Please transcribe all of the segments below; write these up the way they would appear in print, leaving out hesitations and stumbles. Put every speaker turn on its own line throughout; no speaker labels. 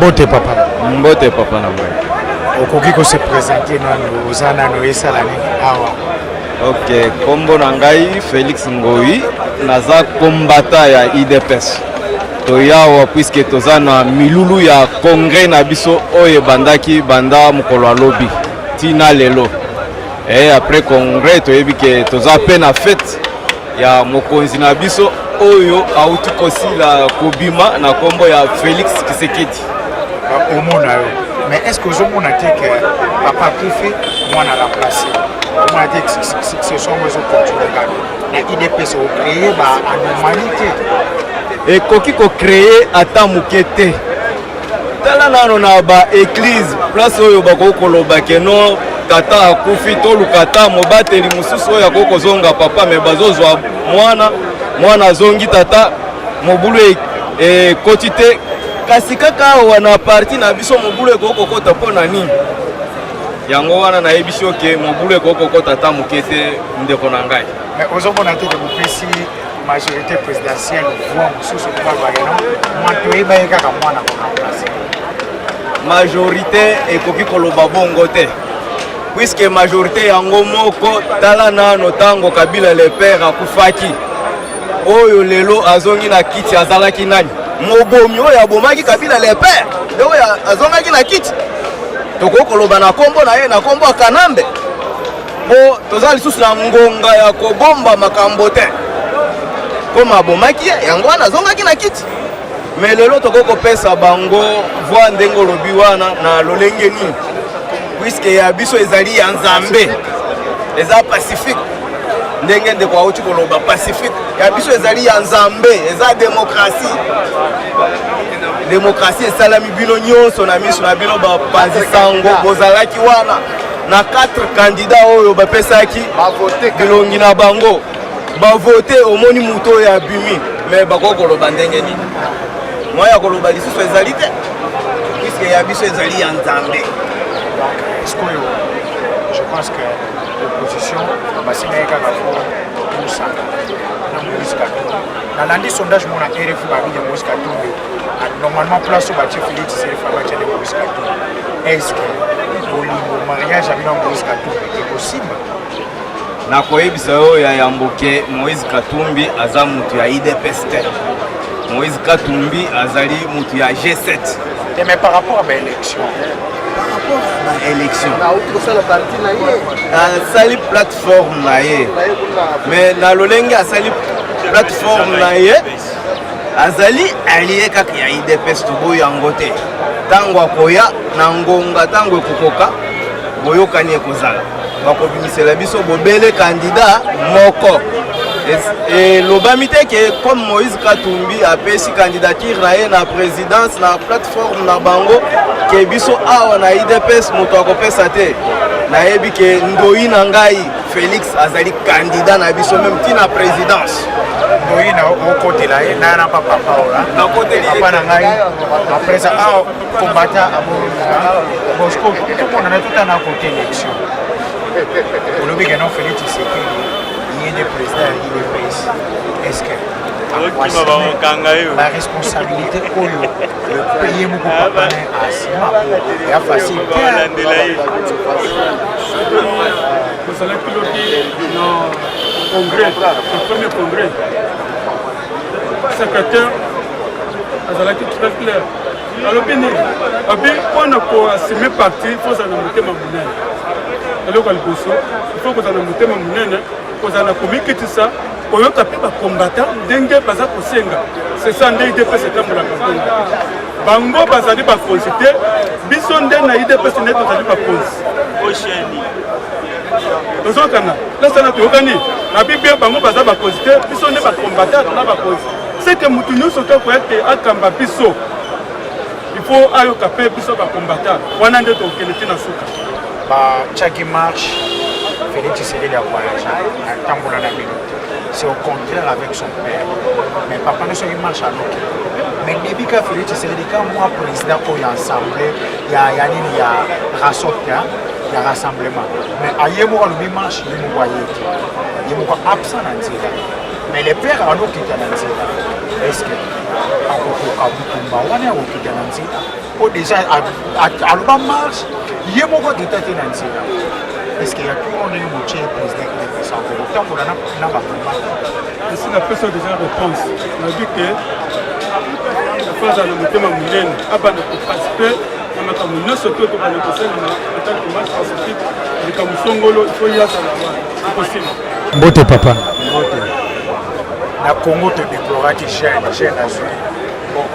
Mbote papa.
Mbote papa na moi.
Okoki ko se présenter nano ozana no esala nini awa.
Ok, kombo na ngai Félix Ngoi naza kombata ya IDPS. Toyawa puisque toza na milulu ya congrès na biso oyo bandaki banda mokolo alobi tina lelo. Et après congrès toyebi ke toza pe na fête ya mokonzi na biso oyo auti kosila kobima na kombo ya Félix Tshisekedi.
Omona yo. Mais est-ce que ozomona te que papa Kufi mwana remplacer? Omona te ce sont besoin continuer na IDPS au créer ba anomalie.
Et koki ko créer ata mukete. Tala nano na ba église place oyo bako koloba ke no tata akufi to lukata mobateli mususu oyo akoko zonga papa me bazozwa mwana zongi tata mobulu e kotite kasi kaka wana parti na biso mobulu ekoko kota pona nini yango wana na yebisho ke mobulu ekoko kota ta mukete ndeko na ngai.
Mais ozomona te que vous pesi majorité présidentielle voix mususu kwa bageno mwato eba kaka mwana ko remplacer.
Majorité ekoki koloba bongo te. Puisque majorité yango moko tala nano tango Kabila le père akufaki oyo lelo azongi na kiti azalaki nani mobomi oyo abomaki Kabila le père oyo azongaki na kiti toko koloba na kombo na ye na kombo Kanambe po toza lisusu na ngonga ya kobomba makambo te koma abomaki yango wana azongaki na kiti mais lelo toko kopesa bango voix ndenge lobi wana na lolenge nini puisque ya biso ezali ya nzambe eza pacifique ndenge ndeko auti koloba pacifique ya biso ezali ya nzambe eza démocratie esalami bino nyonso na miso na bino bapanzi sango bozalaki wana na 4 candidats oyo bapesaki bilongi na bango bavote omoni muto oyo abimi mais bakokoloba ndenge nini mwa ya koloba lisusu ezali te puisque ya biso ezali ya nzambe.
Je pense que l'opposition va se mettre à pour ça. Dans l'année sondage, mon RFI va venir à Moscou. Normalement, place au bâtiment Félix, c'est le fameux de Moscou. Est-ce que le mariage avec Moscou est possible?
Na koyebisa oyo ya yamboke Moïse Katumbi aza mutu ya IDPS. Moïse Katumbi azali mutu ya G7.
Mais par rapport à l'élection,
élection sali plateforme na ye mais na lolenge asali plateforme na ye azali allié kaka ya IDPS toboyo yango te tango akoya na ngonga tango ekokoka boyokani ekozala bakobimisela biso bobele candidat moko et lobami te ke comme Moïse Katumbi apesi candidature na ye na présidence na plateforme na bango ke biso awa na IDPS moto akopesa te nayebi ke ndoi na ngai Félix azali candidat na biso même tina présidence
ndoi na okote la ye na papa ola
na kote li
papa na ngai après ça combattant à Bosco tout monde na tout na côté élection olobi ke non Félix Tshisekedi des présidents et des pays. Est-ce que la responsabilité pour le pays beaucoup pas à facile.
Vous allez piloter le congrès, le premier congrès. Secrétaire, vous allez être très clair. Alors, on a assumer parti, il faut que ça ne monte pas. Alors, il faut que ça ne monte pas. Kozana komikiti ça oyoka pe ba combattant ndenge baza kosenga c'est ça ndenge IDPS etambola kongo bango bazali ba consulter biso nde na IDPS ne tozali ba cause osheni tozokana la sana tokani na bibia bango baza ba consulter biso nde ba combattant na ba cause c'est que mutu nyonso to ko ete akamba biso il faut ayoka pe biso ba combattant wana nde tokeleti na suka
ba chaki marche Félix Tshisekedi a voyagé à Tambola na minute. C'est au contraire avec son père. Mais papa ne se marche à l'autre. Mais depuis que Félix Tshisekedi, quand moi président pour l'ensemble, il y a rassemblement, il y a rassemblement. Mais à Yémoura le marche, il y a absent dans le. Mais les pères à l'autre qui étaient dans le. est-ce que akokoka butumba wana akokita na nzela po déjà aloba marche ye moko akita te na nzela est-ce que yaki ondenge motie président idps encore otambola na bakoma
esi napesa déjà réponse nabi ke affaire na motema monene abanda koparticipe na makambo nyonso to tokana kosalema atake marche pacifique likambo songolo ifo yasala wana impossible.
Mbote papa mbote na Congo te déploraki jeune azwi bon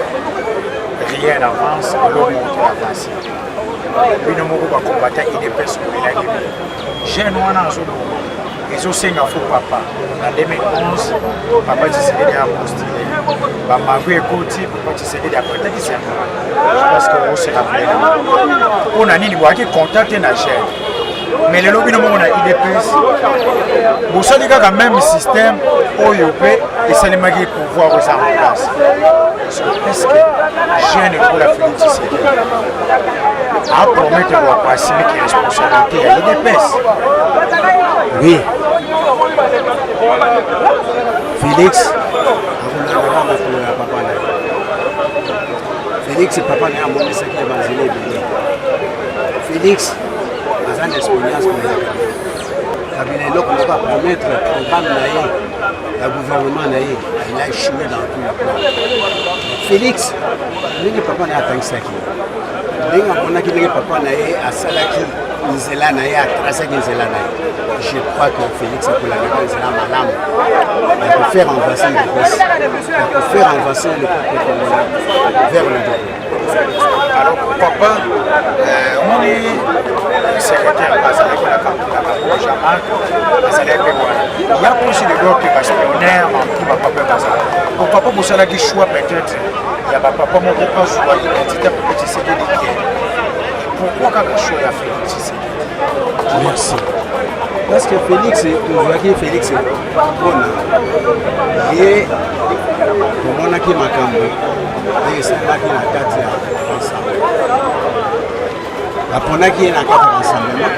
rien n'avance eloko moko avance bino moko bakombata idps kolelaki jeune wana azoboma ezosenga fo papa na 2011 papa Tshisekedi apostile bamago ekoti papa Tshisekedi apretaki serment parce que oseka plena mpona nini boyaki contacte na jeune mais lelo bino moko na idps bosali kaka même système oyo mpe esalemaki pouvoir eza en place est-ce que jeune ekola Félix Tshisekedi apromettre boapasimiki responsabilité ya idps
oui Félix akolanda makolo ya papa na ye Félix papa na ye amonisaki ya banzela ebele Félix aza na expérience kabila eloko moko apromettre programme na ye ya gouvernement na ye il a échoué dans tout le plan Félix ndenge papa na ye atangisaki ndenge amonaki ndenge papa na ye asalaki nzela na ye atrasaki nzela na ye je crois que Félix akolandaka nzela malamu ya kofaire avancer l'idps ya kofaire avancer le peuple congolais vers le développement.
Alors papa omoni secrétaire azalaki na Jean-Marc azalaki mpe wana ya posi lelo mpe baspionnaire maki bapapa bazala po papa bosalaki choix peut-être ya bapapa moko bazwa identité papa Tshisekedi kie pourquoi kaka choix ya Félix Tshisekedi?
Merci. Parce que Félix, tozwaki Félix mpona ye tomonaki makambo esalaki na kati ya rassemblement baponaki ye na kati ya rassemblement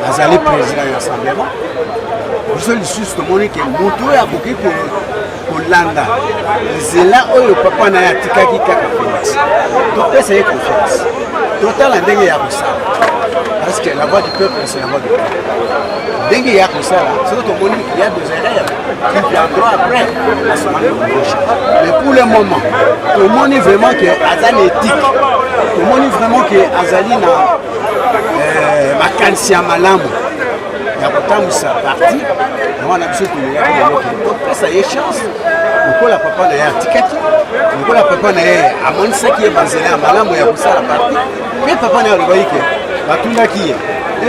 azali président ya rassemblement biso lisusu tomoni ke moto oyo akoki kolanda nzela oyo papa na ye atikaki kaka Félix topesa ye confiance totala ndenge ya kosala parce que la voix du peuple c'est la voix du peuple ndenge ya kosala soki tomoni il y a des erreurs qui viendront après la semaine prochaine mais pour le moment tomoni vraiment que aza na éthique tomoni vraiment que azali na makanisi ya malamu ya kotambwisa parti yango na biso toyaki topesa ye chance lokola papa na ye atikaki lokola papa na ye amonisaki ye banzela ya malamu ya kosala parti mpe papa na ye alobaki ke batundaki ye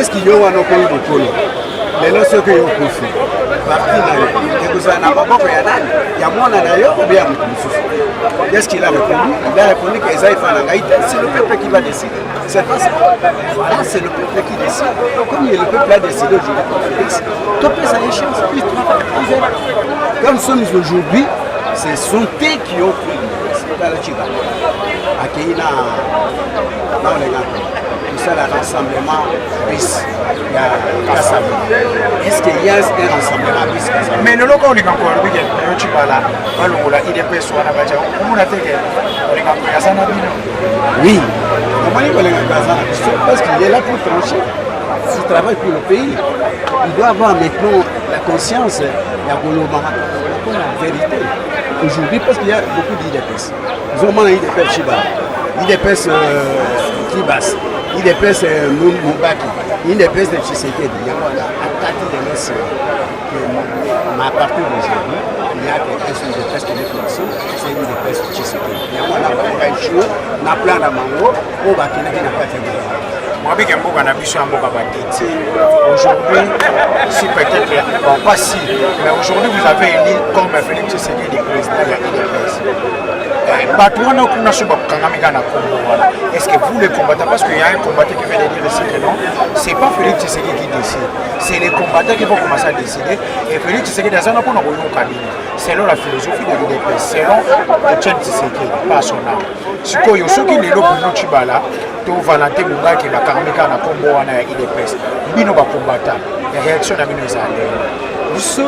eske yo wana okoyi lokolo lelo soki yo okufi parti na yo ekozala na maboko ya nani ya mwana na yo obe ya moto mosusu est-ce qu'il a répondu? Il a répondu que Esaïe Fanangaïta, c'est le peuple qui va décider. C'est pas ça. Voilà, c'est le peuple qui décide. Comme le peuple a décidé aujourd'hui pour Félix, tout peut ça échéance. Comme nous sommes aujourd'hui, ce sont eux qui ont pris dans le Chiba. À Kéina, dans les gars. Tout ça, le rassemblement bis. Est-ce qu'il y a un rassemblement bis?
Mais le local, on est encore le week-end. Le Chiba là, on a IDPS, on a Baja, on a fait que on est encore à Sanabino.
Oui, parce qu'il est là pour trancher. S'il travaille pour le pays, il doit avoir maintenant la conscience, la vérité. Aujourd'hui, parce qu'il y a beaucoup d'IDPS. Ils ont mal IDPS Chiba, IDPS Kibas, IDPS Moubaki, IDPS de Tshisekedi. Il y a à partir de l'os, mais à partir d'aujourd'hui, il y a quelqu'un sur l'IDPS de l'élection, c'est l'IDPS de Tshisekedi. Il y a un échoué, on a plein d'amango, on va tenir la catégorie.
Aujourd'hui, si peut-être, bon pas si, mais aujourd'hui vous avez élu comme Félix Tshisekedi président de l'IDPS. Est-ce que vous les combattants, parce qu'il y a un combattant qui vient de dire ici que non, c'est pas Félix Tshisekedi qui décide, c'est les combattants qui vont commencer à décider. Et Félix Tshisekedi, selon la philosophie de l'IDPS, selon Etienne Tshisekedi, pas son âme. Si vous avez des Chibala, tout Valentin Mouga qui va Karamika na Combo wana ya IDPS, bino ba combattant, la réaction na bino ezali.
Biso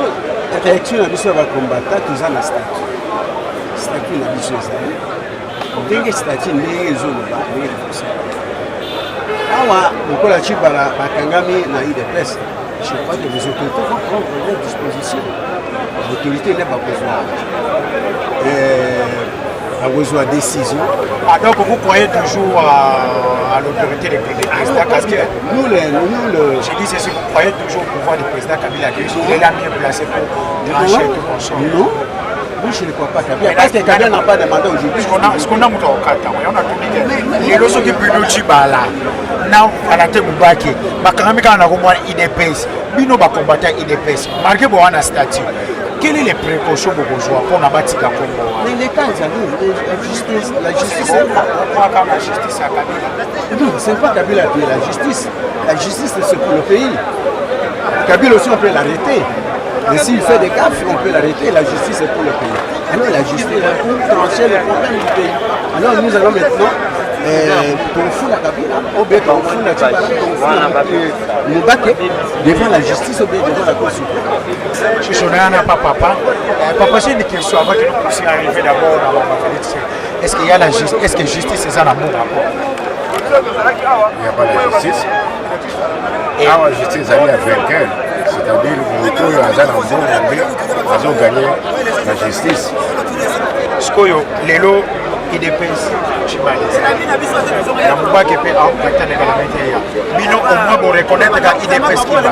réaction na biso ba combattant tous en statut. statut na biso ezali ndenge statut ndenge ezoloba ndenge liboso awa lokola ci bakangami na UDPS. Je crois que les autorités vont prendre leurs dispositions. L'autorité n'est pas besoin de décision.
Ah, donc vous croyez toujours à l'autorité du président Kaskia?
J'ai
dit c'est ce que vous croyez toujours au pouvoir du président Kabila. Il est là mieux placé pour trancher tout ensemble.
Non. Moi, je ne crois pas Kabila. Parce que Kabila n'a pas demandé aujourd'hui.
Ce qu'on a montré au Kata, on a tout dit. Les leçons qui peuvent nous dire là. Now, à la tête de Baki, Bakamika n'a pas IDPS. Bino va combattre IDPS. Marqué pour un statut. Quelles sont les précautions pour jouer pour la bâtisse à Congo?
L'État, la justice.
Pourquoi quand la justice à Kabila?
Non, ce n'est pas Kabila qui est la justice. La justice, c'est pour le pays. Kabila aussi, on peut l'arrêter. Mais s'il fait des gaffes, on peut l'arrêter. La justice, c'est pour le pays. Alors, la justice est pour trancher le problème du pays. Alors, nous allons maintenant. Tofu la Kabila, ou bien Tofu la Tibala, Tofu Moubake, devant la justice ou bien devant la Cour suprême.
Je suis papa. Papa, j'ai une question avant que nous puissions arriver d'abord dans la vérité. Est-ce qu'il y a la justice? Est-ce que justice c'est ça dans mon rapport?
Il n'y a pas de justice. La justice est vainqueur. C'est-à-dire que nous avons gagné la justice.
Skoyo, Lelo, IDPS, Chimaliza. La Moubake peut être en Bino, au moins, pour reconnaître que IDPS qui va.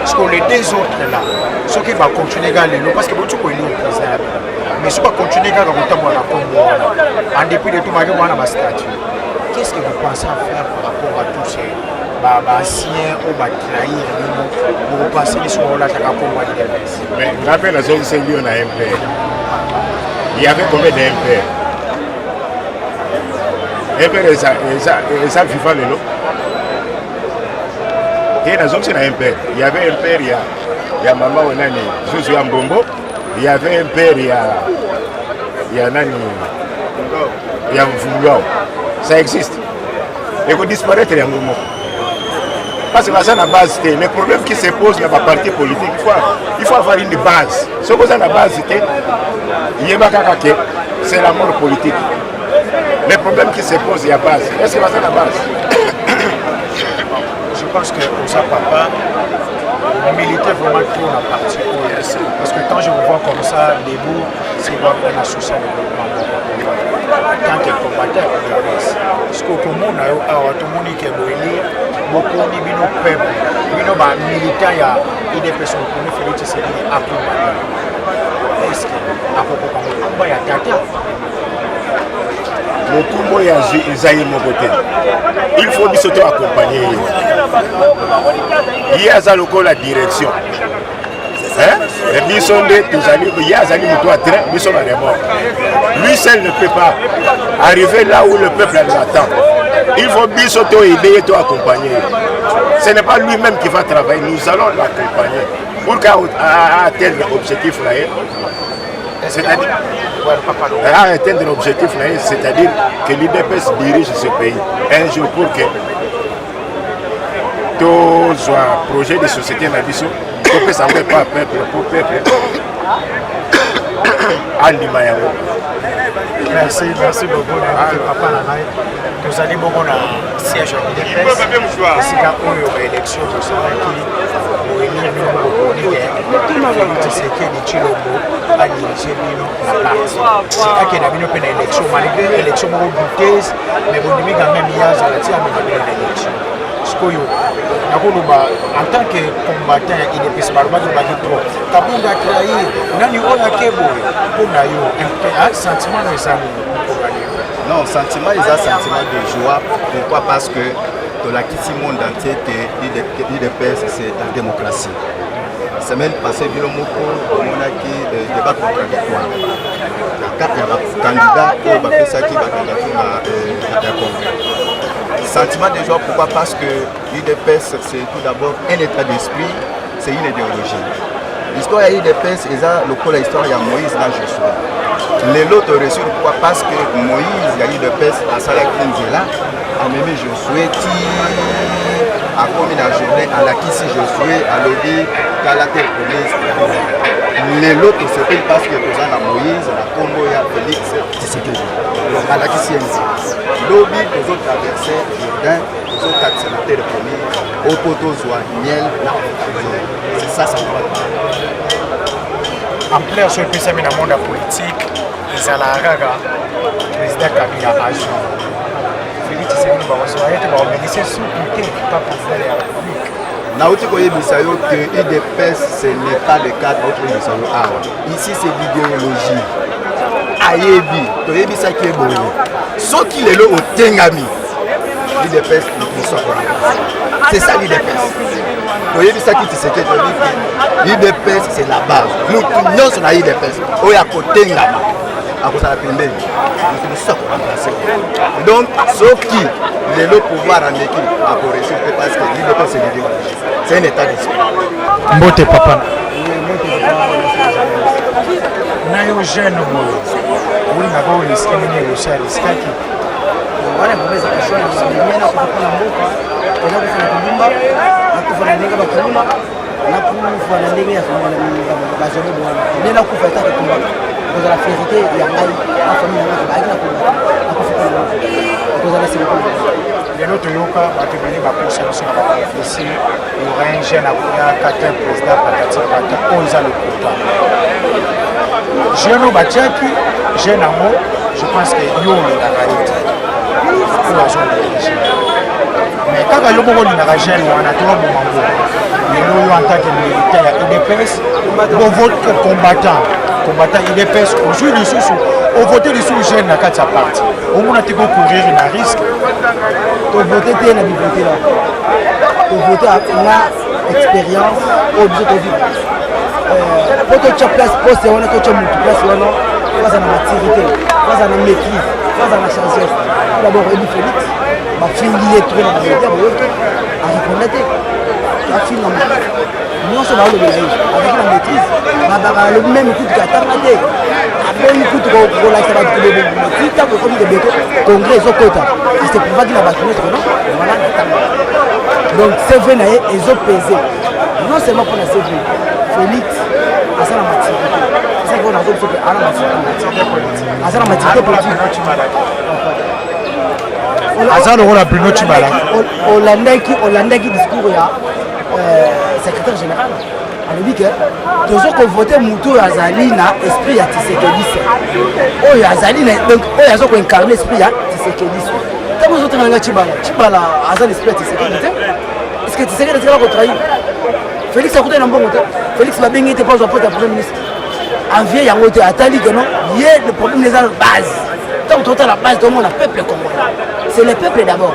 Parce que les deux autres là, ceux qui vont continuer à Lelo, parce que vous pouvez lire le président. Mais si vous continuez à en dépit de tout, vous avez un statut. Qu'est-ce que vous pensez à faire par rapport à tous ces anciens ou trahir vous pensez que ce là
mais je rappelle la zone c'est lié à MPR. Il y avait combien d'MPR? MPR et ça vivant le lot. Et la zone c'est un MPR. Il y avait MPR, il y a Maman Onani, Josué Mbombo. Il y avait MPR, il y a Nani, il y a Mfungao. Ça existe. Et qu'on disparaître il y a un moment. Parce que c'est la base. Les problèmes qui se posent dans la partie politique, il faut avoir une base. Ce que c'est la base, c'est la mort politique. Les problèmes qui se posent, il y a base. Est-ce que c'est la base?
Je pense que pour ça, papa, militer vraiment trop la partie OS. Parce que quand je vous vois comme ça, debout, c'est vraiment une association de développement. Tant que combattant pour l'OS. Parce que tout le monde qui est beaucoup de peuple, de militants, il y a des personnes qui ont fait ce est-ce que à propos de il y a Tata?
Le combo est Isaïe Moboté. Il faut bien accompagner. Il y a la direction. Lui seul ne peut pas arriver là où le peuple l'attend. Il faut bien aider et accompagner. Ce n'est pas lui-même qui va travailler, nous allons l'accompagner pour atteindre l'objectif là. C'est-à-dire atteindre l'objectif là, c'est-à-dire que l'IDPS dirige ce pays un jour pour que tout soit projet de société d'addition, pour que ça ne soit pas peuple pour peuple.
Merci beaucoup. Papa Nanaï. Nous allons beaucoup dans le siège de l'IDPS. Ici, quand on a eu l'élection, vous savez qui élire à diriger la partie. C'est là qu'il y a une élection, malgré l'élection douteuse, mais vous avez quand même hier, à l'élection. En tant que combattant, il est possible de trop. Kabunda trahi, nani ona kebo, kuna yo, un sentiment de ça.
Non, sentiment, ils ont un sentiment de joie. Pourquoi? Parce que dans la quittie monde entier, l'IDPS, c'est la démocratie. La semaine passée, Bilomoko, on a qui débat contradictoire. Il y a un candidat pour qui va candidater à Congrès. Sentiment de joie, pourquoi? Parce que l'IDPS, c'est tout d'abord un état d'esprit, c'est une idéologie. L'histoire de l'IDPS, l'histoire de Moïse, là, je suis. Les lots ont reçu pourquoi? Parce que Moïse, il y a l'IDPS à Salakinzela, a même Josué, a commis la journée à la Kissi Josué, à l'Odi, kala te police lelo tosepeli parce que toza na Moïse na Congo ya Félix Tshisekedi balakisi ye lobi tozotraverse Jourdain tozokatisa na terre promise opo tozwa miel na c'est ça ça va
ampleur so epesami na monde ya politique ezalaka kaka président Kabila agent Félix Tshisekedi bakozwa ye te baorganise suki te pa président ya république
nauti koyebisa yo que UDPS ce n'est pas le cadre okoyebisa yo awa ici c'est l'idéologie ayebi toyebisaki eboye soki lelo otengami l'UDPS c'est ça l'UDPS toyebisaki Tshisekedi l'UDPS c'est la base mutu nyonso na UDPS oyo akotengama akozala pembeni mutu mosusu akoremplace donc soki lelo pouvoir ameki akoreusir te parce que l'UDPS c'est l'idéologie c'est un état d'esprit
mbote papa na yo jeune boye olingaka oyo esika nini erosi ariskaki
wana babeza kushona msimiana kutoka na mboka wana kufanya kulumba na kufanya ndenge bakuluma na kufanya ndenge ya famille bazone bwana nena kufa taka kumba kwa la fierté ya ngai na famille yangu baina kumba na kufika na kwa la siku
lelo toyoka bato bele bakosa biso na baprofesi orange jeune akata président patati pata oyo eza lokuta jeune oyo batiaki jeune yango je pense que yo olingaka ye te oyo azodirige mais kaka yo moko olingaka jeune wana tobaboma ngo lelo oyo en tant que militaire ya UDPS bovote combattant UDPS ozwi lisusu ovote lisusu jeune na kati ya parti omona te kocourir na risque
tovote te na bivote la tovote na expérience objet de vivre po totia place poste wana totia mutu place wana face na maturité face na maîtrise face na sagesse d'abord Ebi Félix bafingi ye trop na bamédia boyoki arépondre te afinga nyonso baolobela ye avec la maîtrise babaka alobi même kutu katanga te aboni kutu kolakisa bato kobeboma tita kokomi kebeto congrès ezokota eseprouvaki na bato nyonso kono wana natanga donc CV na ye ezopese non seulement pour la CV Félix aza na maturité ezaki wana azobiso mpe ana maturité aza na maturité politique
aza lokola Bruno Tshibala
olandaki discours ya secrétaire général alobi ke tozokovote mutu oyo azali na esprit ya Tshisekedi oyo azali donc oyo azokoincarne esprit ya Tshisekedi ntango ozotenganga Tshibala aza na esprit ya Tshisekedi te est-ce que Tshisekedi atikala kotrahir Félix akutani na mbongo te Félix babengi ete pas poste ya premier ministre envie yango te atali ke non ye le problème eza na base ntango totala la base tomona peuple congolais c'est le peuple d'abord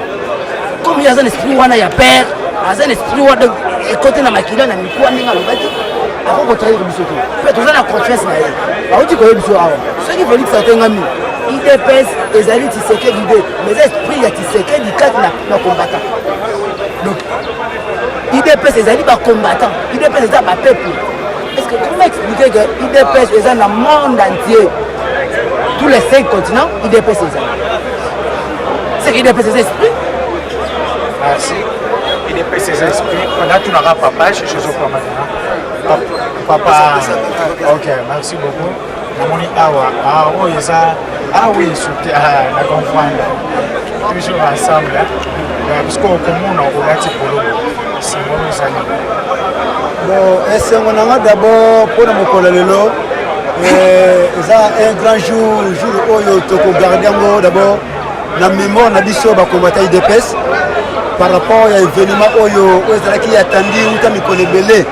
comme il y a un esprit wana ya père aza na esprit wana ekote na makila na mikuwa ndenge alobaki akokotrahir biso te mpe toza na confiance na ye auti koye biso awa soki Félix atengami UDPS ezali Tshisekedi te mais esprit ya Tshisekedi kati na combattant donc UDPS ezali bacombattant UDPS eza bapeuple est-ce que comment expliquer que UDPS eza na monde entier tous les 5 continents UDPS ezali c'est que UDPS eza esprit
merci UDPS eza esprit on a tout naka papa je suis au maintenant papa ok merci beaucoup namoni awa oyo eza oui sauté na comprendre toujours ensemble parce que okomona olati polongo simono ezali
bon esengo nanga d'abord mpona mokolo lelo eza un grand jour oyo tokogarde yango d'abord na mémoire na biso bakombata UDPS par rapport ya événement oyo ezalaki atandi uta mikolo ebele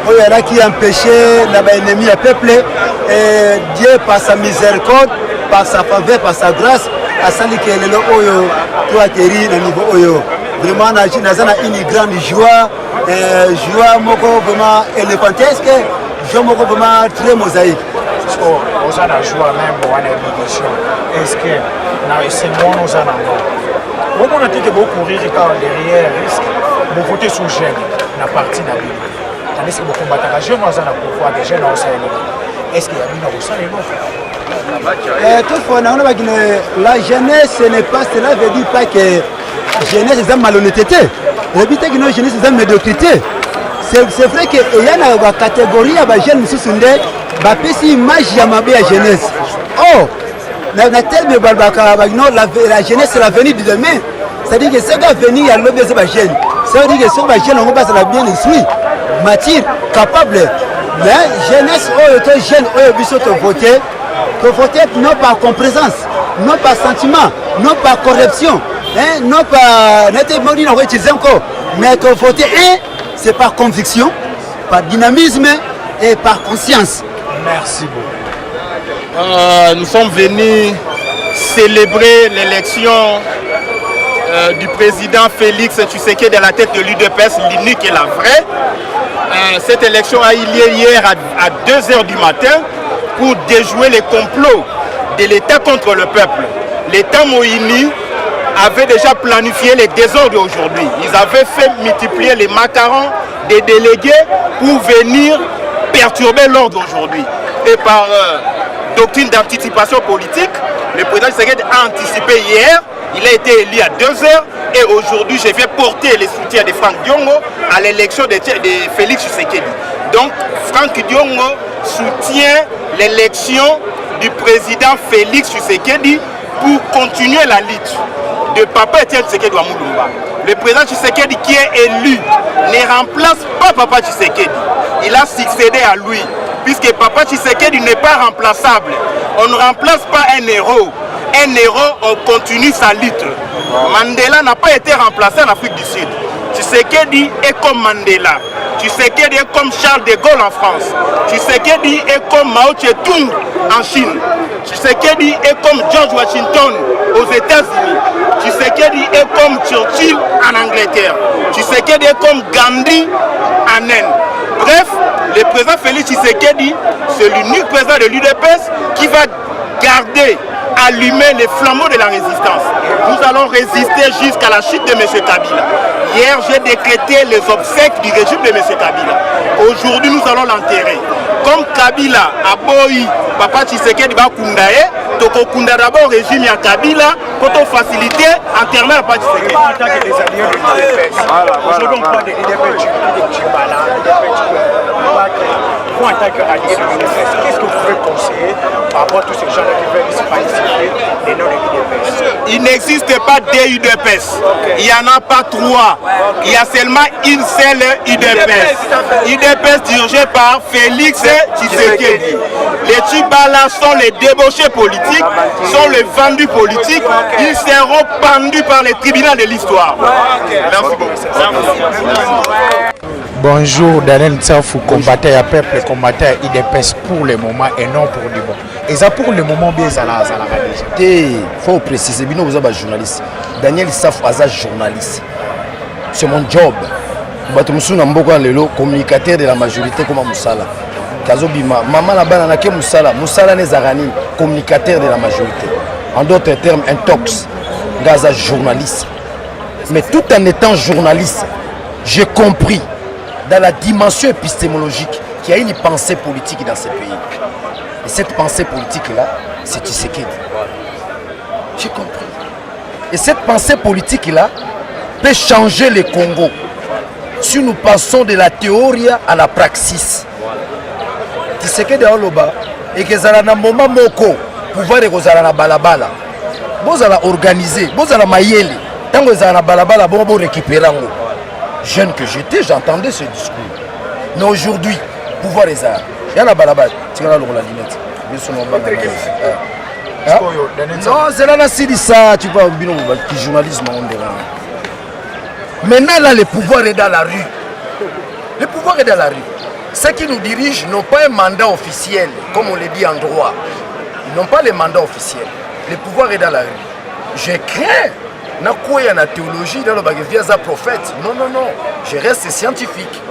oyo ezalaki empêché na baennemi ya peuple et Dieu par sa miséricorde par sa faveur par sa grâce asali ke lelo oyo to atterri na niveau oyo vraiment naza na une grande joie joie moko vraiment éléphantesque joie moko vraiment très mosaïque
oza na joie même wana émission est-ce que na esengono oza nango omona teke bocourir kaka derrière risque bovote sous jeune na parti na bino tandis que bokombataka jeune aza na pouvoir de jeune aosalela est-ce que ya bino akosala eloko
toutefois nango bakine la jeunesse ce n'est pas cela veut dire pas que jeunesse eza malhonnêteté oyebi te kino jeunesse eza médiocrité c'est vrai qu'il y a une catégorie de jeunes qui sont une image de la jeunesse. Oh, la jeunesse c'est l'avenir de demain. C'est-à-dire que c'est l'avenir, il y a l'objet de la jeune. C'est-à-dire que c'est la jeune, on va se bien instruit, mature, capable. Mais jeunesse, jeune, voter non par complaisance, non par sentiment, non par corruption, non par mais que voter, c'est par conviction, par dynamisme et par conscience.
Merci beaucoup.
Nous sommes venus célébrer l'élection du président Félix Tshisekedi à la tête de l'UDPS, l'unique et la vraie. Cette élection a eu lieu hier à 2h du matin pour déjouer les complots de l'État contre le peuple. L'État Moïni avait déjà planifié les désordres aujourd'hui. Ils avaient fait multiplier les macarons des délégués pour venir perturber l'ordre aujourd'hui. Et par doctrine d'anticipation politique, le président Tshisekedi a anticipé hier, il a été élu à 2h et aujourd'hui je vais porter les soutiens de Franck Diongo à l'élection de Félix Tshisekedi. Donc Franck Diongo soutient l'élection du président Félix Tshisekedi pour continuer la lutte de Papa Etienne Tshisekedi Wamulumba. Le président Tshisekedi qui est élu ne remplace pas Papa Tshisekedi. Il a succédé à lui, puisque Papa Tshisekedi n'est pas remplaçable. On ne remplace pas un héros. Un héros, on continue sa lutte. Mandela n'a pas été remplacé en Afrique du Sud. Tshisekedi est comme Mandela. Tshisekedi est comme Charles de Gaulle en France. Tshisekedi est comme Mao Tse-tung en Chine. Tshisekedi est comme George Washington aux États-Unis. Tshisekedi est comme Churchill en Angleterre. Tshisekedi est comme Gandhi en Inde. Bref, le président Félix Tshisekedi, c'est l'unique président de l'UDPS qui va garder, allumer les flambeaux de la résistance. Nous allons résister jusqu'à la chute de M. Kabila. Hier, j'ai décrété les obsèques du régime de M. Kabila. Aujourd'hui, nous allons l'enterrer. Comme Kabila a boyi, Papa Tshisekedi va kundaye, toko kunda d'abord régime ya Kabila pour faciliter enterrement à Papa Tshisekedi.
En tant que des alliés de l'UDPS, aujourd'hui on parle de l'UDPS, vous en tant qu'alliés de l'UDPS, qu'est-ce que vous pouvez conseiller par rapport à tous ces gens qui veulent ici participer les noms de l'UDPS?
Il n'existe pas deux UDPS. Il n'y en a pas trois. Il y a seulement une seule UDPS. UDPS dirigée par Félix Tshisekedi. Les Tchibala sont les débauchés politiques, sont les vendus politiques. Ils seront pendus par les tribunaux de l'histoire. Merci beaucoup.
Bonjour, Daniel Tsafou, combattant à peuple, combattant à IDPS pour le moment et non pour le bon. Et ça pour le moment, bien ça la
il faut préciser, vous êtes journaliste. Daniel Tsafou est journaliste. C'est mon job. Je suis un communicateur de la majorité comme Moussala. Maman la banane ke Moussala n'est zarani, communicateur de la majorité. En d'autres termes, un tox, Gaza journaliste. Mais tout en étant journaliste, j'ai compris dans la dimension épistémologique qu'il y a une pensée politique dans ce pays. Et cette pensée politique-là, c'est Tshisekedi. J'ai compris. Et cette pensée politique-là peut changer le Congo si nous passons de la théorie à la praxis. Tshisekedi a oloba et que ça na moment moko pouvoir de kozala na balabala. Bozala organiser, bozala mayele. Tant que ça na balabala bon récupérer ngo. Jeune que j'étais, j'entendais ce discours. Mais aujourd'hui, pouvoir les arts. Il y a la balabala, tu as la limite. Non, c'est là ça, tu vois, qui journalisme on dirait. Maintenant, là, le pouvoir est dans la rue. Le pouvoir est dans la rue. Ceux qui nous dirigent n'ont pas un mandat officiel, comme on le dit en droit. Ils n'ont pas le mandat officiel. Le pouvoir est dans la rue. Je crains. Il na théologie dans le bagage prophète. Non, non, non. Je reste scientifique.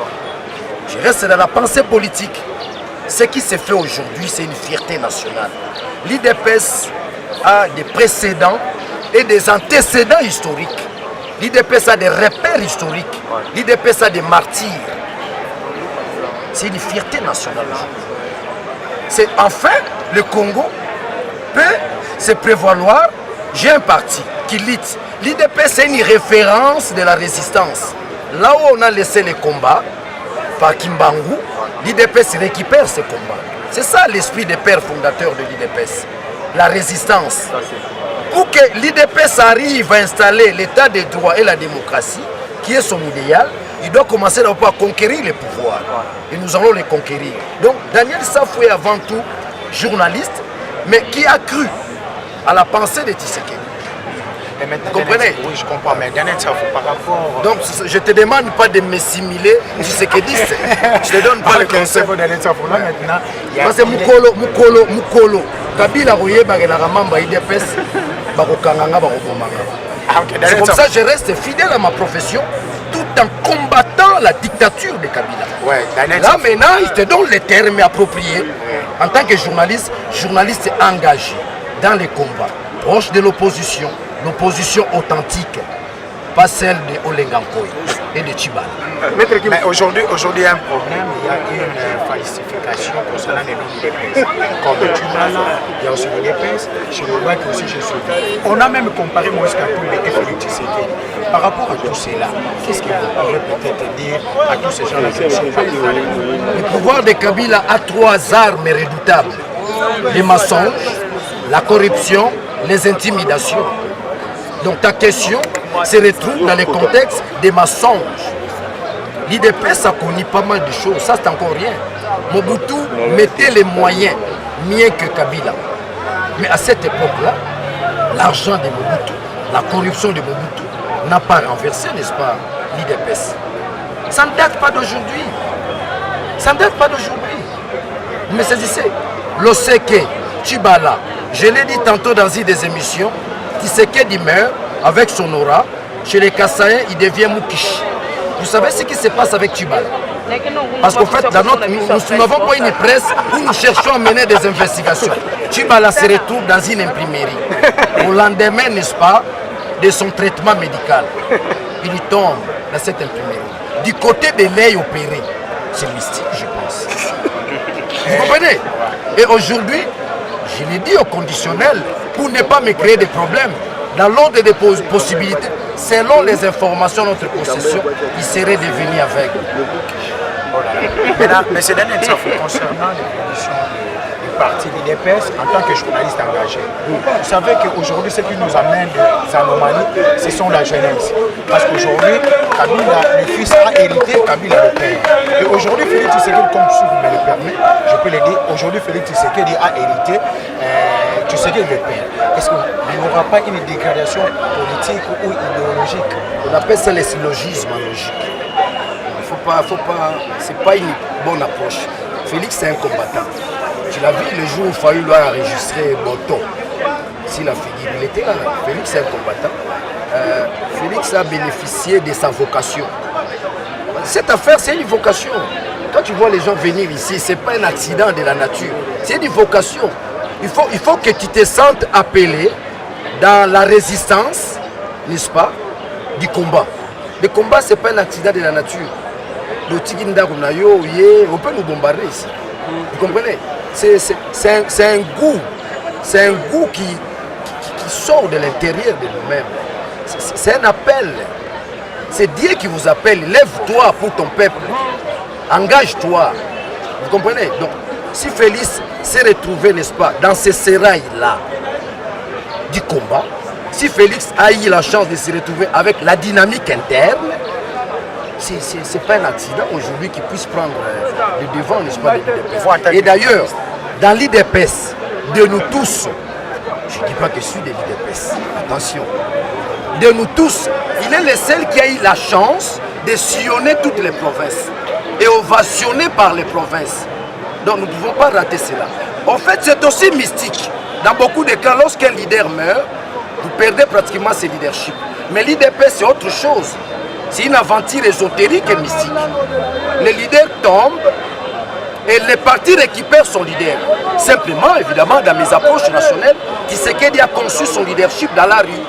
Je reste dans la pensée politique. Ce qui se fait aujourd'hui, c'est une fierté nationale. L'IDPS a des précédents et des antécédents historiques. L'IDPS a des repères historiques. L'IDPS a des martyrs. C'est une fierté nationale aujourd'hui. Enfin, le Congo peut se prévaloir. J'ai un parti qui lutte. L'IDPS c'est une référence de la résistance. Là où on a laissé les combats, par Kimbangu, l'IDPS récupère ce combat. C'est ça l'esprit des pères fondateurs de l'IDPS. La résistance. Pour que l'IDPS arrive à installer l'état de droit et la démocratie, qui est son idéal, il doit commencer d'abord à conquérir les pouvoirs. Et nous allons les conquérir. Donc Daniel Safou est avant tout journaliste, mais qui a cru à la pensée de Tshisekedi. Vous comprenez?
Oui, je comprends, mais Daniel Safou par rapport...
Donc je te demande pas de me simuler Tshisekediste. Je te donne pas le conseil.
Daniel Safou là maintenant...
Parce que Mukolo, Kabila Royeba et la Ramamba IDPS, Barokanganga, Barobomanga. C'est comme ça que je reste fidèle à ma profession tout en combattant la dictature de Kabila.
Ouais,
là maintenant, il te donne les termes appropriés. En tant que journaliste engagé dans les combats, proche de l'opposition authentique, pas celle de Olengankoy et de Tchibala.
Mais aujourd'hui, il y a un problème, il y a une falsification concernant les noms d'IDPS. Comme Tchibala, il y a aussi l'IDPS, chez le Ouak aussi, chez Soudi. On a même comparé Moïse Katumbi et Félix Tshisekedi. Par rapport à tout cela, qu'est-ce que vous pouvez peut-être dire à tous ces gens-là qui ne sont pas des...
Le pouvoir de Kabila a 3 armes redoutables. Les mensonges, la corruption, les intimidations. Donc ta question se retrouve dans le contexte des mensonges. L'IDPS a connu pas mal de choses, ça c'est encore rien. Mobutu mettait les moyens mieux que Kabila. Mais à cette époque-là, l'argent de Mobutu, la corruption de Mobutu n'a pas renversé, n'est-ce pas, l'IDPS. Ça ne date pas d'aujourd'hui. Ça ne date pas d'aujourd'hui. Mais saisissez, Loseke, Tchibala, je l'ai dit tantôt dans une des émissions, Tshisekedi meurt avec son aura. Chez les Kassaïens, il devient Mukish. Vous savez ce qui se passe avec Tchibala? Parce qu'en fait, nous n'avons pas une presse où nous cherchons à mener des investigations. Tchibala se retrouve dans une imprimerie. Au lendemain, n'est-ce pas, de son traitement médical, il tombe dans cette imprimerie. Du côté de l'œil opéré, c'est mystique, je pense. Vous comprenez? Et aujourd'hui, je l'ai dit au conditionnel, pour ne pas me créer des problèmes, dans l'ordre des possibilités, selon les informations de notre possession, il serait devenu aveugle.
Maintenant, M. Daniel Safou, concernant les conditions du parti l'IDPS en tant que journaliste engagé, vous savez qu'aujourd'hui, ce qui nous amène des anomalies, ce sont la jeunesse. Parce qu'aujourd'hui, Kabila, le fils a hérité, Kabila le père. Et aujourd'hui, Félix Tshisekedi, comme si vous me le permettez, je peux le dire, aujourd'hui, Félix Tshisekedi a hérité Tshisekedi le père. Est-ce qu'il n'y aura pas une dégradation politique ou idéologique?
On appelle ça les syllogismes logiques. C'est pas une bonne approche. Félix c'est un combattant. Tu l'as vu le jour où Fayoulou a enregistré Boto. S'il a fini, il était là. Félix est un combattant. Félix a bénéficié de sa vocation. Cette affaire, c'est une vocation. Quand tu vois les gens venir ici, ce n'est pas un accident de la nature. C'est une vocation. Il faut que tu te sentes appelé dans la résistance, n'est-ce pas, du combat. Le combat, ce n'est pas un accident de la nature. Le Tiginda, on peut nous bombarder ici. Vous comprenez? C'est un goût. C'est un goût qui sort de l'intérieur de nous-mêmes. C'est un appel. C'est Dieu qui vous appelle. Lève-toi pour ton peuple. Engage-toi. Vous comprenez? Donc, si Félix s'est retrouvé, n'est-ce pas, dans ces sérails-là du combat, si Félix a eu la chance de se retrouver avec la dynamique interne, ce n'est pas un accident aujourd'hui qui puisse prendre le devant, n'est-ce pas, de l'IDPS. Et d'ailleurs, dans l'IDPS, de nous tous, je ne dis pas que je suis de l'IDPS, attention, de nous tous, il est le seul qui a eu la chance de sillonner toutes les provinces et ovationné par les provinces. Donc nous ne pouvons pas rater cela. En fait, c'est aussi mystique. Dans beaucoup de cas, lorsqu'un leader meurt, vous perdez pratiquement ses leaderships. Mais l'IDPS, c'est autre chose. C'est une aventure ésotérique et mystique. Le leader tombe et le parti récupère son leader. Simplement, évidemment, dans mes approches nationales, Tshisekedi a conçu son leadership dans la rue.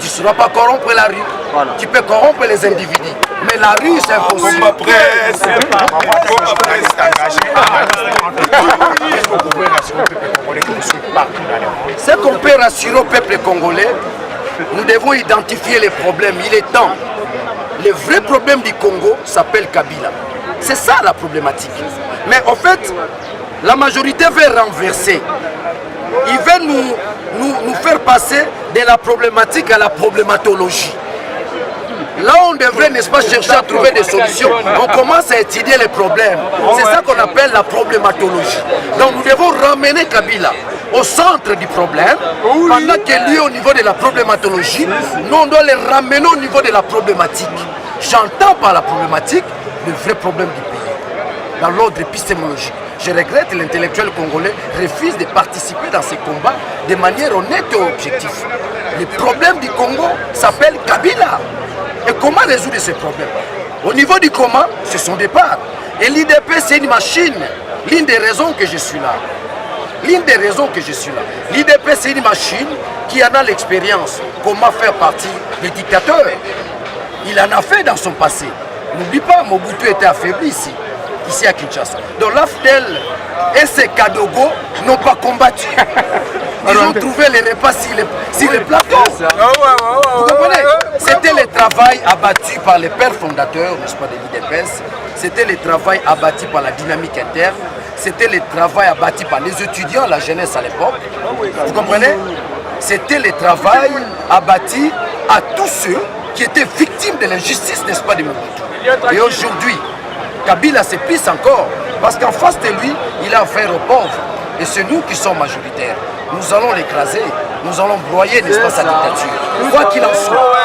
Tu ne sauras pas corrompre la rue. Voilà. Tu peux corrompre les individus. Mais la rue, c'est impossible. Ce qu'on peut rassurer au peuple congolais, nous devons identifier les problèmes. Il est temps. Le vrai problème du Congo s'appelle Kabila.
C'est ça la problématique. Mais en fait, la majorité veut renverser. Ils veulent nous faire passer de la problématique à la problématologie. Là, on devrait, n'est-ce pas, chercher à trouver des solutions. On commence à étudier les problèmes. C'est ça qu'on appelle la problématologie. Donc, nous devons ramener Kabila au centre du problème, pendant que lui, au niveau de la problématologie, nous, on doit les ramener au niveau de la problématique. J'entends par la problématique le vrai problème du pays, dans l'ordre épistémologique. Je regrette que l'intellectuel congolais refuse de participer dans ces combats de manière honnête et objective. Le problème du Congo s'appelle Kabila. Et comment résoudre ces problèmes? Au niveau du comment, c'est son départ. Et l'IDP, c'est une machine. L'une des raisons que je suis là. L'IDP, c'est une machine qui en a l'expérience. Comment faire partie des dictateurs. Il en a fait dans son passé. N'oublie pas, Mobutu était affaibli ici à Kinshasa. Donc l'AFDEL et ses Kadogo n'ont pas combattu. Ils ont trouvé les repas sur les plateaux. Vous comprenez? C'était le travail abattu par les pères fondateurs, n'est-ce pas, de l'IDPS. C'était le travail abattu par la dynamique interne. C'était le travail abattu par les étudiants, la jeunesse à l'époque. Vous comprenez? C'était le travail abattu à tous ceux qui étaient victimes de l'injustice, n'est-ce pas, de Mobutu. Et aujourd'hui, Kabila se pisse encore, parce qu'en face de lui, il a affaire aux pauvres. Et c'est nous qui sommes majoritaires. Nous allons l'écraser, nous allons broyer, n'est-ce pas, sa dictature. Quoi qu'il en soit.